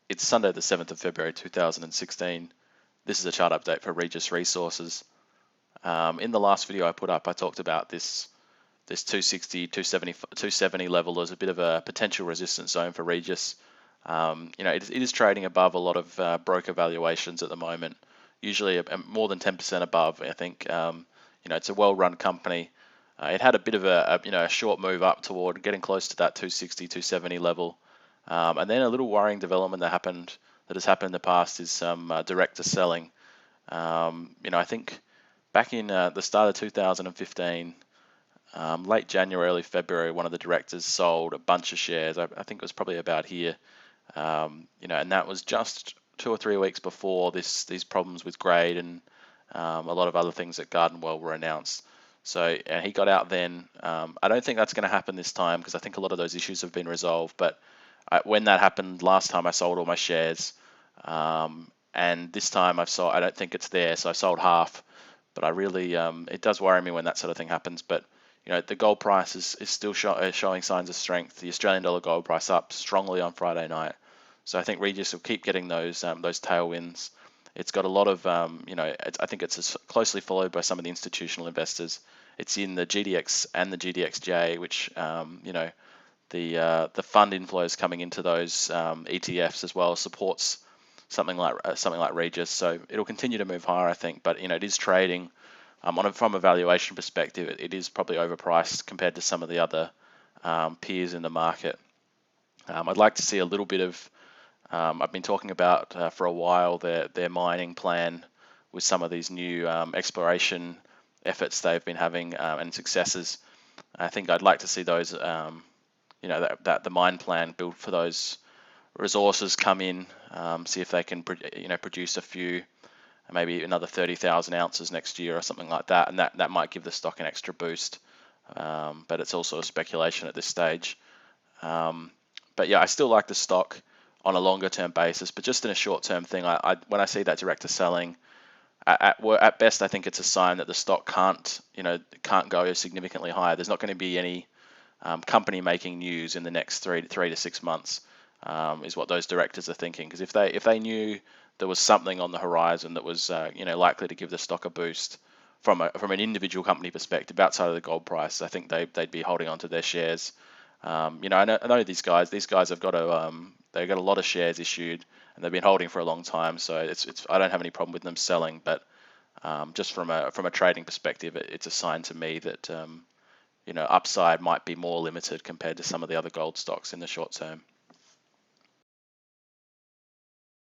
It's Sunday the 7th of February 2016. This is a chart update for Regis Resources. In the last video I put up, I talked about this 260, 270 level as a bit of a potential resistance zone for Regis. It is trading above a lot of broker valuations at the moment, usually more than 10% above. I think it's a well-run company. It had a bit of a short move up toward getting close to that 260, 270 level. And then a little worrying development that has happened in the past is some director selling. I think back in the start of 2015, late January, early February, one of the directors sold a bunch of shares. I think it was probably about here, and that was just 2 or 3 weeks before these problems with grade and a lot of other things at Gardenwell were announced. So he got out then. I don't think that's going to happen this time because I think a lot of those issues have been resolved. But when that happened last time, I sold all my shares, and this time I've sold. I don't think it's there, so I sold half. But I really, it does worry me when that sort of thing happens. But the gold price is still showing signs of strength. The Australian dollar gold price up strongly on Friday night. So I think Regis will keep getting those tailwinds. It's got a lot of, I think it's closely followed by some of the institutional investors. It's in the GDX and the GDXJ, which, the fund inflows coming into those ETFs as well supports something like Regis. So it'll continue to move higher, I think. But it is trading from a valuation perspective. It is probably overpriced compared to some of the other peers in the market. I'd like to see a little bit of. I've been talking about for a while their mining plan with some of these new exploration efforts they've been having and successes. I think I'd like to see those, that the mine plan built for those resources come in, see if they can, produce a few, maybe another 30,000 ounces next year or something like that, and that might give the stock an extra boost. But it's also a speculation at this stage. But yeah, I still like the stock on a longer term basis, but just in a short term thing, when I see that director selling, at best, I think it's a sign that the stock can't go significantly higher. There's not going to be any company making news in the next 3 to 6 months, is what those directors are thinking. Because if they knew there was something on the horizon that was likely to give the stock a boost from an individual company perspective outside of the gold price, I think they'd be holding on to their shares. I know these guys. These guys have got they've got a lot of shares issued, and they've been holding for a long time. So I don't have any problem with them selling. But just from a trading perspective, it's a sign to me that upside might be more limited compared to some of the other gold stocks in the short term.